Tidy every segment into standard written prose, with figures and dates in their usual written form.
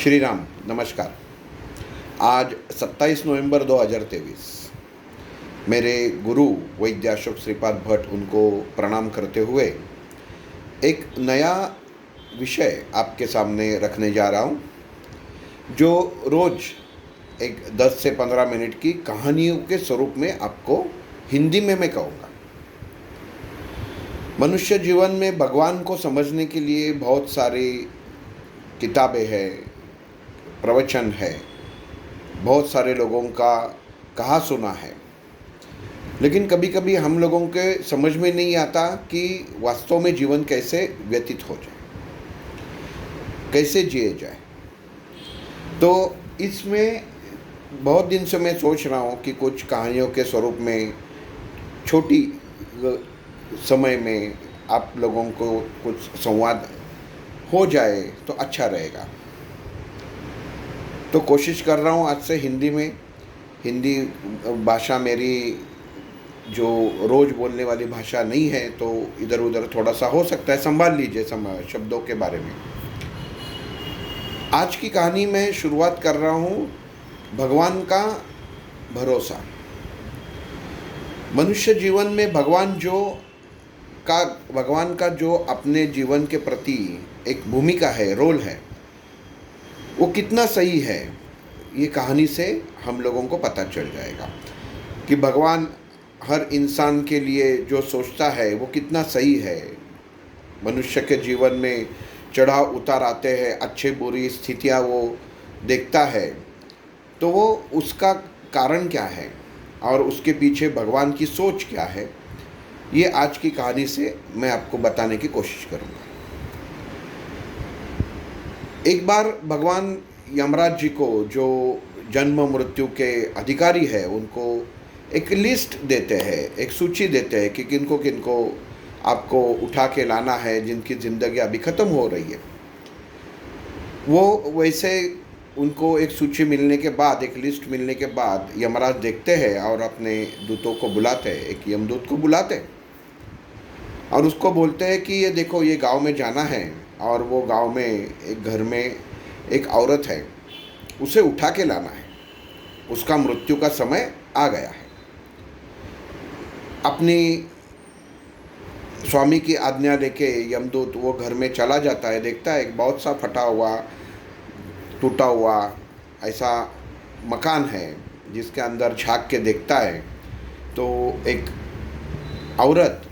श्री राम नमस्कार। आज 27 नवंबर 2023 मेरे गुरु वैद्य अशोक श्रीपाद भट्ट उनको प्रणाम करते हुए एक नया विषय आपके सामने रखने जा रहा हूँ, जो रोज़ एक 10 से 15 मिनट की कहानियों के स्वरूप में आपको हिंदी में मैं कहूँगा। मनुष्य जीवन में भगवान को समझने के लिए बहुत सारी किताबें हैं, प्रवचन है, बहुत सारे लोगों का कहा सुना है, लेकिन कभी कभी हम लोगों के समझ में नहीं आता कि वास्तव में जीवन कैसे व्यतीत हो जाए, कैसे जिए जाए। तो इसमें बहुत दिन से मैं सोच रहा हूँ कि कुछ कहानियों के स्वरूप में छोटी समय में आप लोगों को कुछ संवाद हो जाए तो अच्छा रहेगा। तो कोशिश कर रहा हूँ आज से हिंदी भाषा मेरी जो रोज़ बोलने वाली भाषा नहीं है, तो इधर उधर थोड़ा सा हो सकता है, संभाल लीजिए शब्दों के बारे में। आज की कहानी में शुरुआत कर रहा हूँ भगवान का भरोसा। मनुष्य जीवन में भगवान का जो अपने जीवन के प्रति एक भूमिका है, रोल है, वो कितना सही है, ये कहानी से हम लोगों को पता चल जाएगा कि भगवान हर इंसान के लिए जो सोचता है वो कितना सही है। मनुष्य के जीवन में चढ़ाव उतार आते हैं, अच्छे बुरी स्थितियाँ वो देखता है, तो वो उसका कारण क्या है और उसके पीछे भगवान की सोच क्या है, ये आज की कहानी से मैं आपको बताने की कोशिश करूँगा। एक बार भगवान यमराज जी को, जो जन्म मृत्यु के अधिकारी है, उनको एक लिस्ट देते हैं, एक सूची देते हैं कि किनको किनको आपको उठा के लाना है, जिनकी ज़िंदगी अभी ख़त्म हो रही है। वो वैसे उनको एक सूची मिलने के बाद, एक लिस्ट मिलने के बाद यमराज देखते हैं और अपने दूतों को बुलाते हैं, एक यमदूत को बुलाते हैं और उसको बोलते हैं कि ये देखो, ये गांव में जाना है और वो गांव में एक घर में एक औरत है, उसे उठा के लाना है, उसका मृत्यु का समय आ गया है। अपनी स्वामी की आज्ञा लेके यमदूत वो घर में चला जाता है, देखता है एक बहुत सा फटा हुआ टूटा हुआ ऐसा मकान है, जिसके अंदर झांक के देखता है तो एक औरत,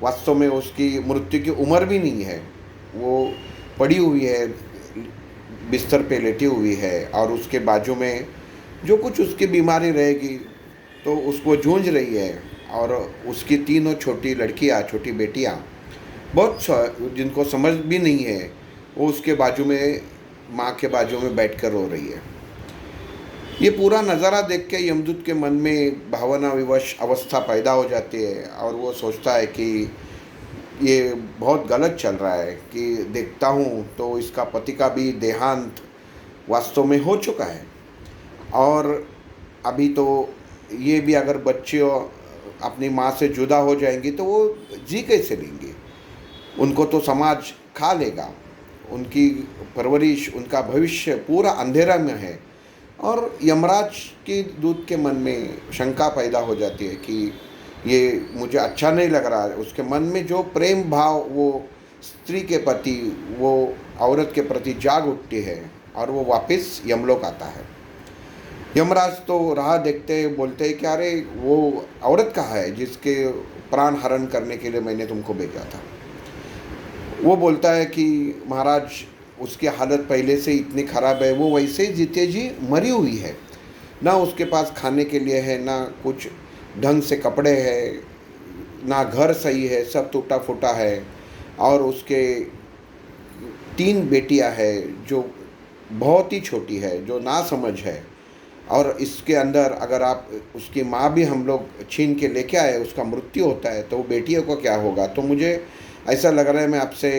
वास्तव में उसकी मृत्यु की उम्र भी नहीं है, वो पड़ी हुई है, बिस्तर पे लेटी हुई है और उसके बाजू में जो कुछ उसकी बीमारी रहेगी तो उसको जूझ रही है, और उसकी तीनों छोटी लड़कियां, छोटी बेटियां, जिनको समझ भी नहीं है, वो उसके बाजू में, माँ के बाजू में बैठकर रो रही है। ये पूरा नज़ारा देख के यमदूत के मन में भावना विवश अवस्था पैदा हो जाती है और वो सोचता है कि ये बहुत गलत चल रहा है, कि देखता हूँ तो इसका पति का भी देहांत वास्तव में हो चुका है, और अभी तो ये भी अगर बच्चे अपनी माँ से जुदा हो जाएंगी तो वो जी कैसे लेंगे, उनको तो समाज खा लेगा, उनकी परवरिश, उनका भविष्य पूरा अंधेरा में है। और यमराज के दूत के मन में शंका पैदा हो जाती है कि ये मुझे अच्छा नहीं लग रहा है। उसके मन में जो प्रेम भाव वो स्त्री के प्रति, वो औरत के प्रति जाग उठती है और वो वापस यमलोक आता है। यमराज तो राह देखते बोलते हैं कि अरे वो औरत कहाँ है जिसके प्राण हरण करने के लिए मैंने तुमको भेजा था। वो बोलता है कि महाराज, उसकी हालत पहले से इतनी ख़राब है, वो वैसे ही जीते जी मरी हुई है, ना उसके पास खाने के लिए है, ना कुछ ढंग से कपड़े हैं, ना घर सही है, सब टूटा फूटा है, और उसके 3 बेटियां हैं जो बहुत ही छोटी है, जो ना समझ है, और इसके अंदर अगर आप उसकी माँ भी हम लोग छीन के लेके आए, उसका मृत्यु होता है, तो बेटियों को क्या होगा। तो मुझे ऐसा लग रहा है, मैं आपसे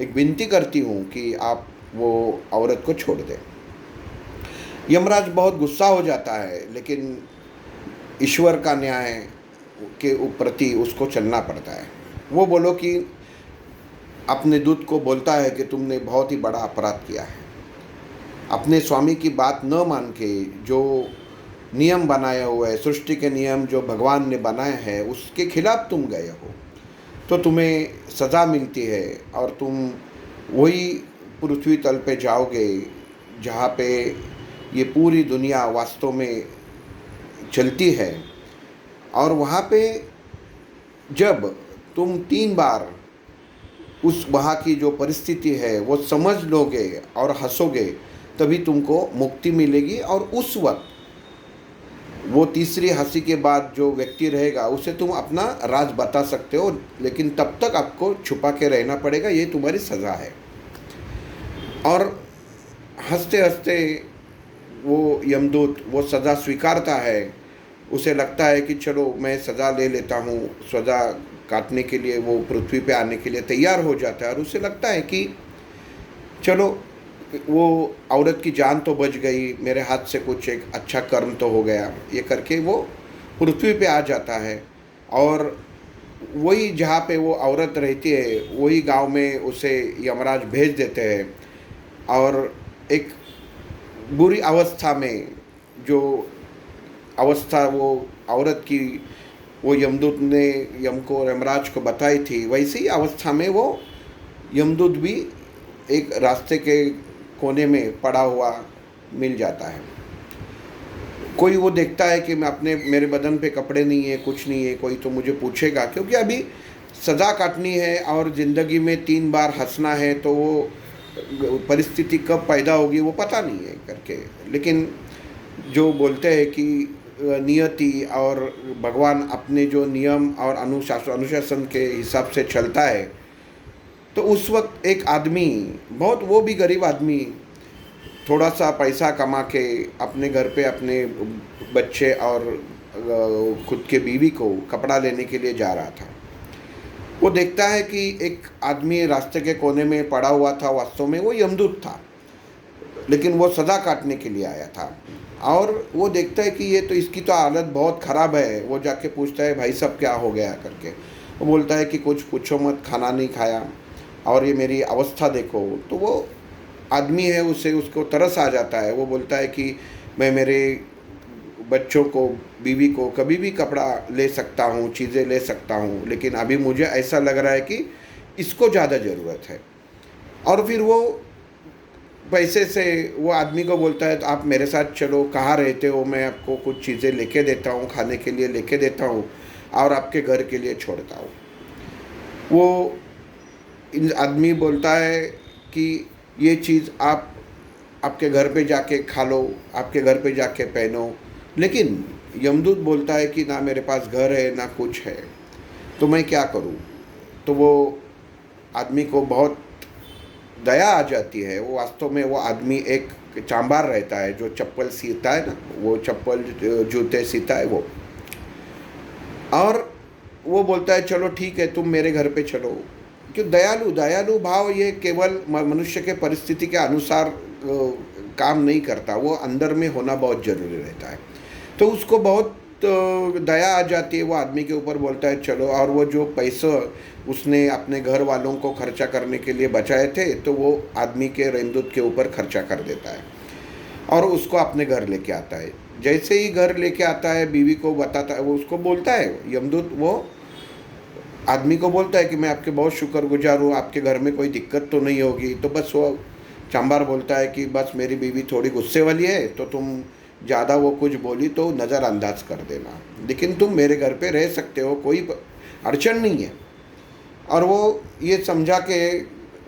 एक विनती करती हूँ कि आप वो औरत को छोड़ दें। यमराज बहुत गुस्सा हो जाता है, लेकिन ईश्वर का न्याय के प्रति उसको चलना पड़ता है। वो बोलो कि अपने दूत को बोलता है कि तुमने बहुत ही बड़ा अपराध किया है, अपने स्वामी की बात न मान के जो नियम बनाए हुए हैं, सृष्टि के नियम जो भगवान ने बनाए हैं, उसके खिलाफ तुम गए हो, तो तुम्हें सज़ा मिलती है और तुम वही पृथ्वी तल पे जाओगे जहाँ पे ये पूरी दुनिया वास्तव में चलती है। और वहाँ पे जब तुम 3 बार उस वहाँ की जो परिस्थिति है वो समझ लोगे और हंसोगे, तभी तुमको मुक्ति मिलेगी। और उस वक्त वो तीसरी हंसी के बाद जो व्यक्ति रहेगा उसे तुम अपना राज बता सकते हो, लेकिन तब तक आपको छुपा के रहना पड़ेगा, ये तुम्हारी सज़ा है। और हंसते हंसते वो यमदूत वो सज़ा स्वीकारता है। उसे लगता है कि चलो मैं सज़ा ले लेता हूँ, सज़ा काटने के लिए वो पृथ्वी पे आने के लिए तैयार हो जाता है। और उसे लगता है कि चलो वो औरत की जान तो बच गई, मेरे हाथ से कुछ एक अच्छा कर्म तो हो गया, ये करके वो पृथ्वी पे आ जाता है। और वही जहाँ पे वो औरत रहती है वही गांव में उसे यमराज भेज देते हैं। और एक बुरी अवस्था में जो अवस्था वो औरत की वो यमदूत ने यमराज को बताई थी, वैसी ही अवस्था में वो यमदूत भी एक रास्ते के कोने में पड़ा हुआ मिल जाता है। कोई वो देखता है कि मेरे बदन पे कपड़े नहीं है, कुछ नहीं है, कोई तो मुझे पूछेगा, क्योंकि अभी सज़ा काटनी है और ज़िंदगी में 3 बार हंसना है, तो वो परिस्थिति कब पैदा होगी वो पता नहीं है करके। लेकिन जो बोलते हैं कि नियति और भगवान अपने जो नियम और अनुशासन के हिसाब से चलता है, तो उस वक्त एक आदमी, बहुत वो भी गरीब आदमी, थोड़ा सा पैसा कमा के अपने घर पे अपने बच्चे और खुद के बीवी को कपड़ा लेने के लिए जा रहा था। वो देखता है कि एक आदमी रास्ते के कोने में पड़ा हुआ था, वास्तव में वो यमदूत था, लेकिन वो सज़ा काटने के लिए आया था। और वो देखता है कि ये तो इसकी तो हालत बहुत ख़राब है। वो जाके पूछता है भाई साहब क्या हो गया करके। वो बोलता है कि कुछ पूछो मत, खाना नहीं खाया और ये मेरी अवस्था देखो। तो वो आदमी है, उसको तरस आ जाता है। वो बोलता है कि मैं मेरे बच्चों को, बीवी को कभी भी कपड़ा ले सकता हूँ, चीज़ें ले सकता हूँ, लेकिन अभी मुझे ऐसा लग रहा है कि इसको ज़्यादा ज़रूरत है। और फिर वो पैसे से वो आदमी को बोलता है तो आप मेरे साथ चलो, कहाँ रहते हो, मैं आपको कुछ चीज़ें लेके देता हूँ, खाने के लिए लेके देता हूँ और आपके घर के लिए छोड़ता हूँ। वो आदमी बोलता है कि ये चीज़ आप आपके घर पे जाके खा लो, आपके घर पे जाके पहनो। लेकिन यमदूत बोलता है कि ना मेरे पास घर है ना कुछ है, तो मैं क्या करूं। तो वो आदमी को बहुत दया आ जाती है। वो वास्तव में वो आदमी एक चांबार रहता है जो चप्पल सीता है ना, वो चप्पल जूते सीता है वो। और वो बोलता है चलो ठीक है, तुम मेरे घर पे चलो। क्यों दयालु भाव ये केवल मनुष्य के परिस्थिति के अनुसार काम नहीं करता, वो अंदर में होना बहुत ज़रूरी रहता है। तो उसको बहुत दया आ जाती है, वो आदमी के ऊपर बोलता है चलो। और वो जो पैसा उसने अपने घर वालों को खर्चा करने के लिए बचाए थे, तो वो आदमी के यमदूत के ऊपर खर्चा कर देता है और उसको अपने घर लेके आता है। जैसे ही घर लेके आता है, बीवी को बताता है, वो उसको बोलता है यमदूत, वो आदमी को बोलता है कि मैं आपके बहुत शुक्रगुजार हूँ, आपके घर में कोई दिक्कत तो नहीं होगी। तो बस वो चांबार बोलता है कि बस मेरी बीवी थोड़ी गुस्से वाली है, तो तुम ज़्यादा वो कुछ बोली तो नज़रअंदाज कर देना, लेकिन तुम मेरे घर पे रह सकते हो, कोई अड़चन नहीं है। और वो ये समझा के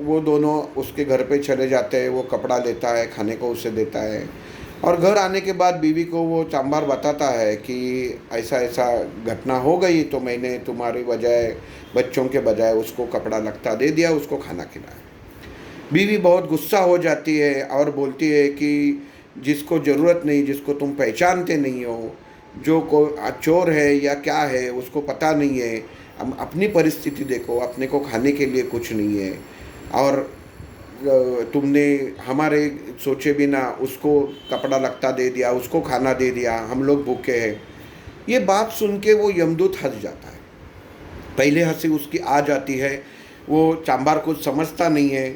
वो दोनों उसके घर पे चले जाते हैं। वो कपड़ा लेता है, खाने को उसे देता है। और घर आने के बाद बीवी को वो चांबार बताता है कि ऐसा ऐसा घटना हो गई, तो मैंने तुम्हारी बजाय, बच्चों के बजाय उसको कपड़ा लत्ता दे दिया, उसको खाना खिलाया। बीवी बहुत गुस्सा हो जाती है और बोलती है कि जिसको ज़रूरत नहीं, जिसको तुम पहचानते नहीं हो, जो को चोर है या क्या है उसको पता नहीं है, हम अपनी परिस्थिति देखो, अपने को खाने के लिए कुछ नहीं है और तुमने हमारे सोचे बिना उसको कपड़ा लत्ता दे दिया, उसको खाना दे दिया, हम लोग भूखे हैं। ये बात सुन के वो यमदूत हंस जाता है। पहले हंसी उसकी आ जाती है, वो चांबार कुछ समझता नहीं है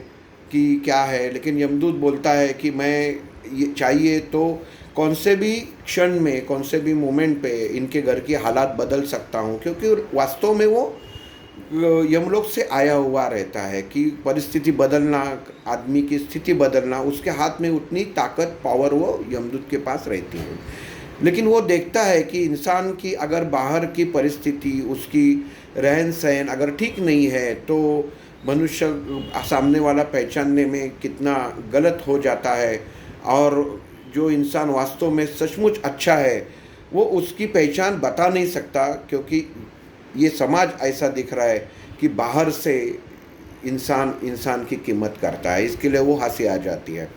कि क्या है, लेकिन यमदूत बोलता है कि मैं ये चाहिए तो कौन से भी क्षण में, कौन से भी मोमेंट पे इनके घर की हालात बदल सकता हूँ, क्योंकि वास्तव में वो यमलोक से आया हुआ रहता है कि परिस्थिति बदलना, आदमी की स्थिति बदलना, उसके हाथ में उतनी ताकत, पावर वो यमदूत के पास रहती है। लेकिन वो देखता है कि इंसान की अगर बाहर की परिस्थिति, उसकी रहन सहन अगर ठीक नहीं है तो मनुष्य सामने वाला पहचानने में कितना गलत हो जाता है, और जो इंसान वास्तव में सचमुच अच्छा है वो उसकी पहचान बता नहीं सकता, क्योंकि ये समाज ऐसा दिख रहा है कि बाहर से इंसान इंसान की कीमत करता है, इसके लिए वो हंसी आ जाती है।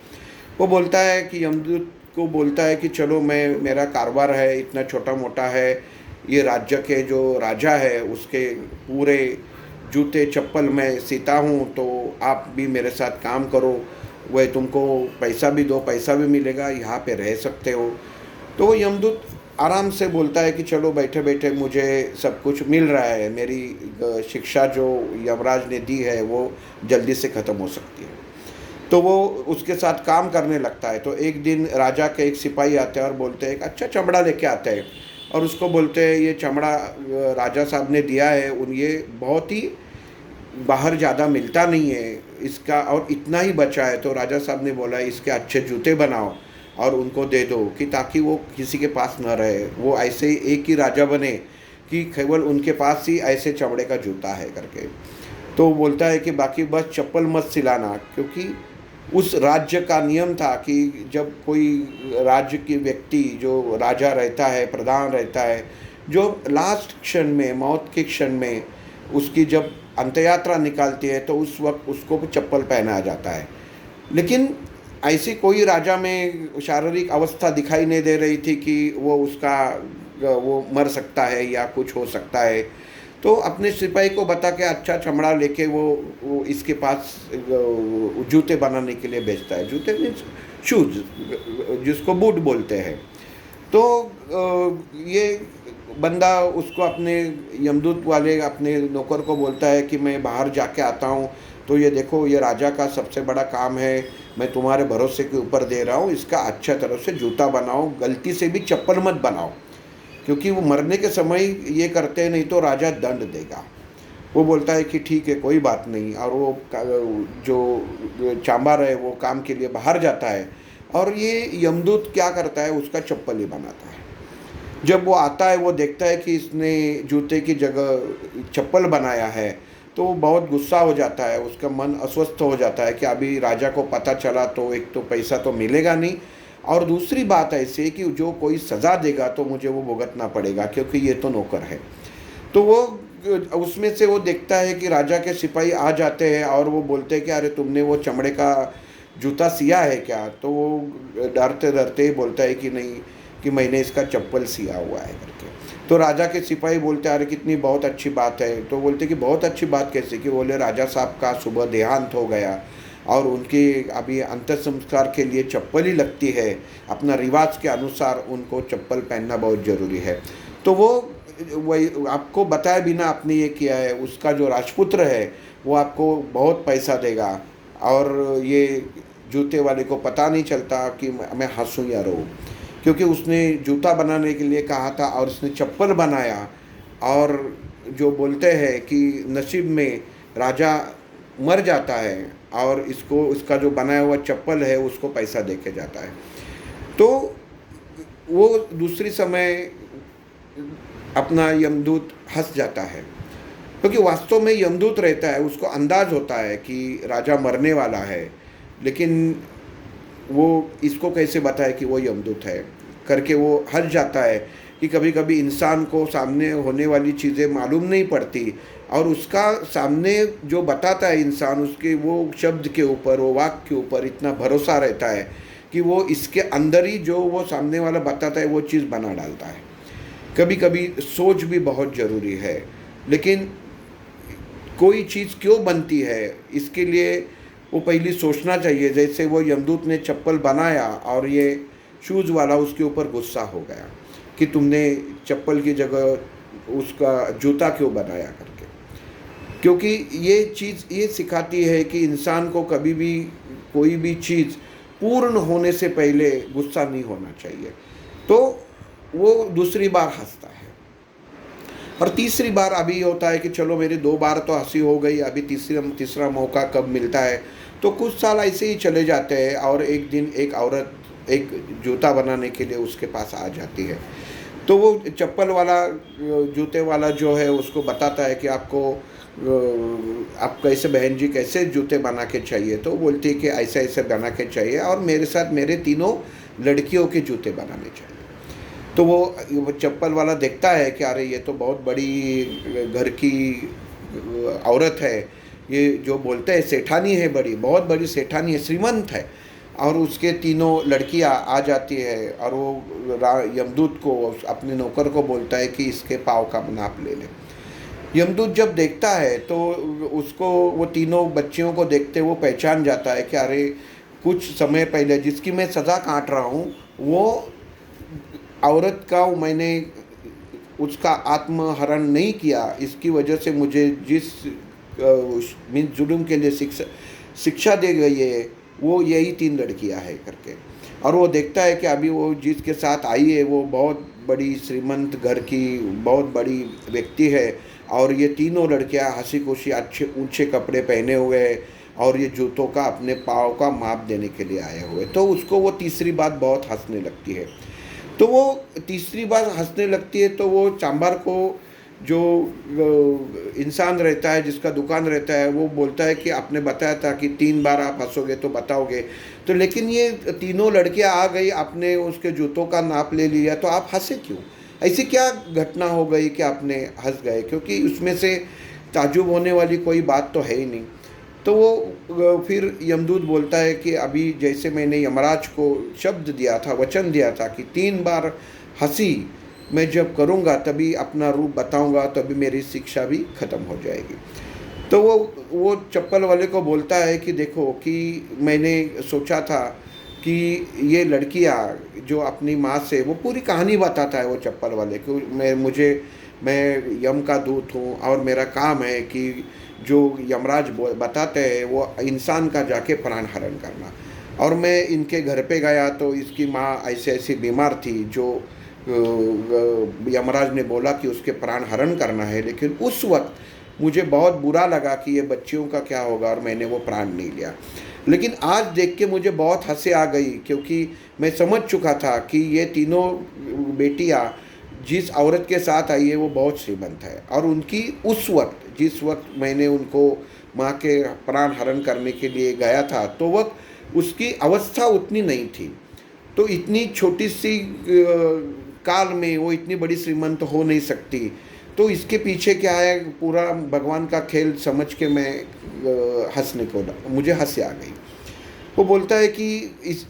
वो बोलता है कि यमदूत को बोलता है कि चलो, मेरा कारोबार है, इतना छोटा मोटा है, ये राज्य के जो राजा है उसके पूरे जूते चप्पल मैं सीता हूँ, तो आप भी मेरे साथ काम करो, वह तुमको पैसा भी दो, पैसा भी मिलेगा, यहाँ पे रह सकते हो। तो वो यमदूत आराम से बोलता है कि चलो, बैठे बैठे मुझे सब कुछ मिल रहा है, मेरी शिक्षा जो यमराज ने दी है वो जल्दी से ख़त्म हो सकती है। तो वो उसके साथ काम करने लगता है। तो एक दिन राजा के एक सिपाही आते हैं और बोलते हैं एक अच्छा चमड़ा लेके आते हैं, और उसको बोलते हैं ये चमड़ा राजा साहब ने दिया है, ये बहुत ही बाहर ज़्यादा मिलता नहीं है इसका, और इतना ही बचा है। तो राजा साहब ने बोला इसके अच्छे जूते बनाओ और उनको दे दो, कि ताकि वो किसी के पास न रहे, वो ऐसे ही एक ही राजा बने कि केवल उनके पास ही ऐसे चमड़े का जूता है करके। तो बोलता है कि बाकी बस चप्पल मत सिलाना, क्योंकि उस राज्य का नियम था कि जब कोई राज्य की व्यक्ति, जो राजा रहता है, प्रधान रहता है, जो लास्ट क्षण में, मौत के क्षण में उसकी जब अंत्ययात्रा निकालती है, तो उस वक्त उसको चप्पल पहनाया जाता है। लेकिन ऐसी कोई राजा में शारीरिक अवस्था दिखाई नहीं दे रही थी कि वो मर सकता है या कुछ हो सकता है। तो अपने सिपाही को बता के अच्छा चमड़ा लेके वो इसके पास जूते बनाने के लिए भेजता है। जूते मीन्स शूज, जिसको बूट बोलते हैं। तो ये बंदा उसको अपने यमदूत वाले अपने नौकर को बोलता है कि मैं बाहर जाके आता हूँ, तो ये देखो, ये राजा का सबसे बड़ा काम है, मैं तुम्हारे भरोसे के ऊपर दे रहा हूँ, इसका अच्छा तरह से जूता बनाओ, गलती से भी चप्पल मत बनाओ, क्योंकि वो मरने के समय ये करते हैं, नहीं तो राजा दंड देगा। वो बोलता है कि ठीक है, कोई बात नहीं, और वो जो चांबार है वो काम के लिए बाहर जाता है, और ये यमदूत क्या करता है, उसका चप्पल ही बनाता है। जब वो आता है, वो देखता है कि इसने जूते की जगह चप्पल बनाया है, तो वो बहुत गुस्सा हो जाता है, उसका मन अस्वस्थ हो जाता है कि अभी राजा को पता चला तो एक तो पैसा तो मिलेगा नहीं, और दूसरी बात ऐसी है कि जो कोई सज़ा देगा तो मुझे वो भुगतना पड़ेगा, क्योंकि ये तो नौकर है। तो वो उसमें से वो देखता है कि राजा के सिपाही आ जाते हैं और वो बोलते हैं कि अरे तुमने वो चमड़े का जूता सिया है क्या? तो वो डरते डरते ही बोलता है कि नहीं, कि मैंने इसका चप्पल सिया हुआ है करके। तो राजा के सिपाही बोलते हैं अरे कितनी बहुत अच्छी बात है। तो बोलते कि बहुत अच्छी बात कैसे? कि बोले राजा साहब का सुबह देहांत हो गया और उनके अभी अंतिम संस्कार के लिए चप्पल ही लगती है, अपना रिवाज के अनुसार उनको चप्पल पहनना बहुत ज़रूरी है। तो वो वही आपको बताए बिना आपने ये किया है, उसका जो राजपुत्र है वो आपको बहुत पैसा देगा, और ये जूते वाले को पता नहीं चलता कि मैं हंसूँ या रोऊँ, क्योंकि उसने जूता बनाने के लिए कहा था और उसने चप्पल बनाया। और जो बोलते हैं कि नसीब में राजा मर जाता है और इसका जो बनाया हुआ चप्पल है उसको पैसा दे के जाता है। तो वो दूसरी समय अपना यमदूत हंस जाता है, क्योंकि वास्तव में यमदूत रहता है, उसको अंदाज होता है कि राजा मरने वाला है, लेकिन वो इसको कैसे बताए कि वो यमदूत है करके वो हंस जाता है कि कभी कभी इंसान को सामने होने वाली चीज़ें मालूम नहीं पड़ती, और उसका सामने जो बताता है इंसान, उसके वो शब्द के ऊपर, वो वाक्य के ऊपर इतना भरोसा रहता है कि वो इसके अंदर ही जो वो सामने वाला बताता है वो चीज़ बना डालता है। कभी कभी सोच भी बहुत ज़रूरी है, लेकिन कोई चीज़ क्यों बनती है इसके लिए वो पहले सोचना चाहिए। जैसे वो यमदूत ने चप्पल बनाया और ये शूज़ वाला उसके ऊपर गुस्सा हो गया कि तुमने चप्पल की जगह उसका जूता क्यों बनाया करके। क्योंकि ये चीज़ ये सिखाती है कि इंसान को कभी भी कोई भी चीज़ पूर्ण होने से पहले गुस्सा नहीं होना चाहिए। तो वो दूसरी बार हँसता है। और तीसरी बार अभी होता है कि चलो मेरी 2 बार तो हँसी हो गई, अभी तीसरा मौका कब मिलता है। तो कुछ साल ऐसे ही चले जाते हैं और एक दिन एक औरत एक जूता बनाने के लिए उसके पास आ जाती है। तो वो चप्पल वाला जूते वाला जो है उसको बताता है कि आप कैसे बहन जी कैसे जूते बना के चाहिए। तो वो बोलती है कि ऐसे ऐसे बना के चाहिए और मेरे साथ मेरे तीनों लड़कियों के जूते बनाने चाहिए। तो वो चप्पल वाला देखता है कि अरे ये तो बहुत बड़ी घर की औरत है, ये जो बोलते हैं सेठानी है, बहुत बड़ी सेठानी है, श्रीमंत है। और उसके तीनों लड़कियां आ जाती है और वो यमदूत को अपने नौकर को बोलता है कि इसके पाँव का नाप ले ले। यमदूत जब देखता है तो उसको वो तीनों बच्चियों को देखते वो पहचान जाता है कि अरे कुछ समय पहले जिसकी मैं सज़ा काट रहा हूँ वो औरत का मैंने उसका आत्महरण नहीं किया, इसकी वजह से मुझे जिस जुल्म के लिए शिक्षा दी गई है वो यही 3 लड़कियां हैं करके। और वो देखता है कि अभी वो जिसके साथ आई है वो बहुत बड़ी श्रीमंत घर की बहुत बड़ी व्यक्ति है और ये तीनों लड़कियां हंसी खुशी अच्छे ऊंचे कपड़े पहने हुए हैं और ये जूतों का अपने पाँव का माप देने के लिए आए हुए। तो उसको वो तीसरी बात बहुत हंसने लगती है। तो वो तीसरी बार हंसने लगती है तो वो चांबार को जो इंसान रहता है जिसका दुकान रहता है वो बोलता है कि आपने बताया था कि 3 बार आप हंसोगे तो बताओगे, तो लेकिन ये तीनों लड़कियां आ गई, आपने उसके जूतों का नाप ले लिया, तो आप हंसे क्यों? ऐसी क्या घटना हो गई कि आपने हंस गए? क्योंकि उसमें से ताज्जुब होने वाली कोई बात तो है ही नहीं। तो वो फिर यमदूत बोलता है कि अभी जैसे मैंने यमराज को शब्द दिया था, वचन दिया था कि 3 बार हंसी मैं जब करूँगा तभी अपना रूप बताऊँगा, तभी मेरी शिक्षा भी ख़त्म हो जाएगी। तो वो चप्पल वाले को बोलता है कि देखो कि मैंने सोचा था कि ये लड़कियाँ जो अपनी माँ से, वो पूरी कहानी बताता है वो चप्पल वाले को, मैं यम का दूत हूँ और मेरा काम है कि जो यमराज बताते हैं वो इंसान का जाके प्राण हरण करना। और मैं इनके घर पे गया तो इसकी माँ ऐसे ऐसी बीमार थी जो यमराज ने बोला कि उसके प्राण हरण करना है, लेकिन उस वक्त मुझे बहुत बुरा लगा कि ये बच्चियों का क्या होगा और मैंने वो प्राण नहीं लिया। लेकिन आज देख के मुझे बहुत हंसी आ गई क्योंकि मैं समझ चुका था कि ये तीनों बेटियां जिस औरत के साथ आई है वो बहुत श्रीमंत है और उनकी उस वक्त जिस वक्त मैंने उनको माँ के प्राण हरण करने के लिए गया था तो वक्त उसकी अवस्था उतनी नहीं थी। तो इतनी छोटी सी काल में वो इतनी बड़ी श्रीमंत हो नहीं सकती। तो इसके पीछे क्या है पूरा भगवान का खेल समझ के मैं मुझे हंसी आ गई। वो बोलता है कि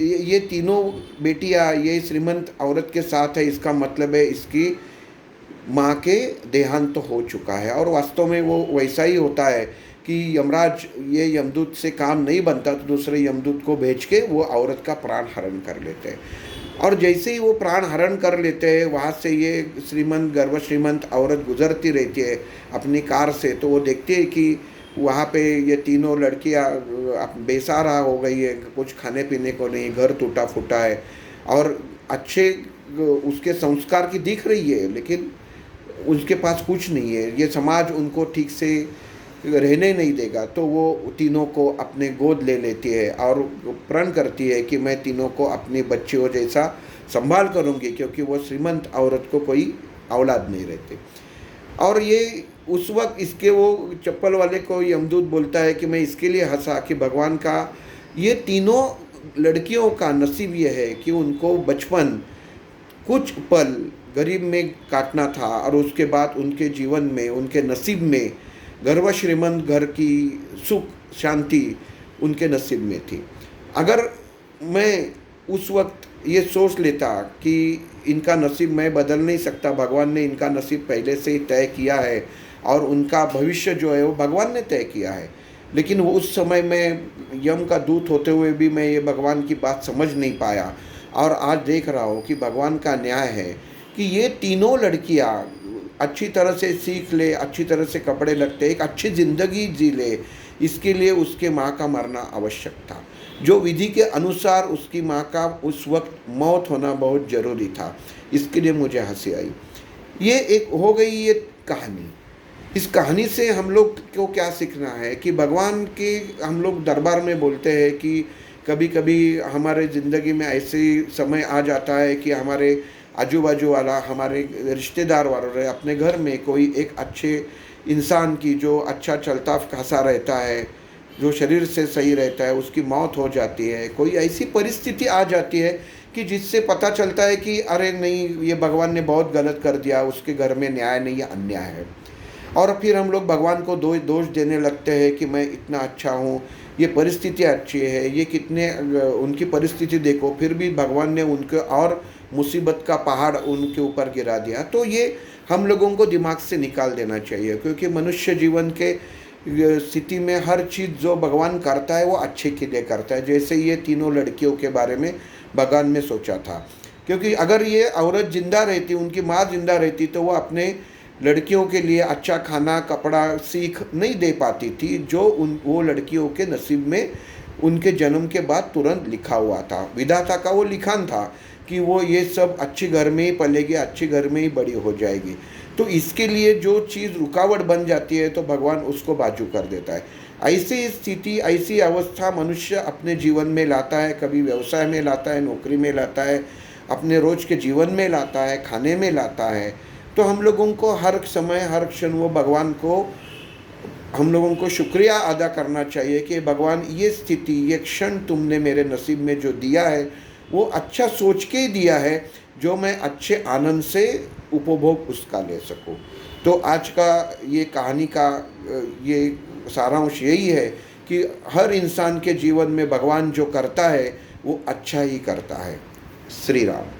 ये तीनों बेटियां ये श्रीमंत औरत के साथ है, इसका मतलब है इसकी माँ के देहांत तो हो चुका है। और वास्तव में वो वैसा ही होता है कि यमराज ये यमदूत से काम नहीं बनता तो दूसरे यमदूत को भेज के वो औरत का प्राण हरण कर लेते हैं। और जैसे ही वो प्राण हरण कर लेते हैं वहाँ से ये गर्भ श्रीमंत औरत गुजरती रहती है अपनी कार से, तो वो देखती है कि वहाँ पे ये तीनों लड़कियाँ बेसहारा हो गई है, कुछ खाने पीने को नहीं, घर टूटा फूटा है और अच्छे उसके संस्कार की दिख रही है लेकिन उसके पास कुछ नहीं है, ये समाज उनको ठीक से रहने नहीं देगा। तो वो तीनों को अपने गोद ले लेती है और प्रण करती है कि मैं तीनों को अपनी बच्चियों जैसा संभाल करूँगी क्योंकि वो श्रीमंत औरत को कोई औलाद नहीं रहती। और ये उस वक्त इसके वो चप्पल वाले को यमदूत बोलता है कि मैं इसके लिए हंसा कि भगवान का ये तीनों लड़कियों का नसीब ये है कि उनको बचपन कुछ पल गरीब में काटना था और उसके बाद उनके जीवन में उनके नसीब में गर्व श्रीमंत घर की सुख शांति उनके नसीब में थी। अगर मैं उस वक्त ये सोच लेता कि इनका नसीब मैं बदल नहीं सकता, भगवान ने इनका नसीब पहले से ही तय किया है और उनका भविष्य जो है वो भगवान ने तय किया है, लेकिन वो उस समय में यम का दूत होते हुए भी मैं ये भगवान की बात समझ नहीं पाया। और आज देख रहा हूँ कि भगवान का न्याय है कि ये तीनों लड़कियाँ अच्छी तरह से सीख ले, अच्छी तरह से कपड़े लगते, एक अच्छी ज़िंदगी जी ले, इसके लिए उसके माँ का मरना आवश्यक था। जो विधि के अनुसार उसकी माँ का उस वक्त मौत होना बहुत ज़रूरी था। इसके लिए मुझे हंसी आई। ये एक हो गई ये कहानी। इस कहानी से हम लोग को क्या सीखना है कि भगवान के हम लोग दरबार में बोलते हैं कि कभी कभी हमारे ज़िंदगी में ऐसे समय आ जाता है कि हमारे आजू बाजू वाला, हमारे रिश्तेदार वाले, अपने घर में कोई एक अच्छे इंसान की जो अच्छा चलता खासा रहता है, जो शरीर से सही रहता है, उसकी मौत हो जाती है। कोई ऐसी परिस्थिति आ जाती है कि जिससे पता चलता है कि अरे नहीं, ये भगवान ने बहुत गलत कर दिया, उसके घर में न्याय नहीं है, अन्याय है। और फिर हम लोग भगवान को दोष देने लगते हैं कि मैं इतना अच्छा हूँ, ये परिस्थिति अच्छी है, ये कितने उनकी परिस्थिति देखो, फिर भी भगवान ने उनके और मुसीबत का पहाड़ उनके ऊपर गिरा दिया। तो ये हम लोगों को दिमाग से निकाल देना चाहिए, क्योंकि मनुष्य जीवन के स्थिति में हर चीज़ जो भगवान करता है वो अच्छे के लिए करता है। जैसे ये तीनों लड़कियों के बारे में भगवान ने सोचा था, क्योंकि अगर ये औरत जिंदा रहती, उनकी माँ जिंदा रहती, तो वो अपने लड़कियों के लिए अच्छा खाना, कपड़ा, सीख नहीं दे पाती थी, जो वो लड़कियों के नसीब में उनके जन्म के बाद तुरंत लिखा हुआ था। विधाता का वो लिखान था कि वो ये सब अच्छे घर में ही पलेगी, अच्छे घर में ही बड़ी हो जाएगी। तो इसके लिए जो चीज़ रुकावट बन जाती है तो भगवान उसको बाजू कर देता है। ऐसी स्थिति, ऐसी अवस्था मनुष्य अपने जीवन में लाता है। कभी व्यवसाय में लाता है, नौकरी में लाता है, अपने रोज़ के जीवन में लाता है, खाने में लाता है। तो हम लोगों को हर समय, हर क्षण वो भगवान को, हम लोगों को शुक्रिया अदा करना चाहिए कि भगवान ये स्थिति, ये क्षण तुमने मेरे नसीब में जो दिया है वो अच्छा सोच के ही दिया है, जो मैं अच्छे आनंद से उपभोग उसका ले सकूं। तो आज का ये कहानी का ये सारांश यही है कि हर इंसान के जीवन में भगवान जो करता है वो अच्छा ही करता है। श्री राम।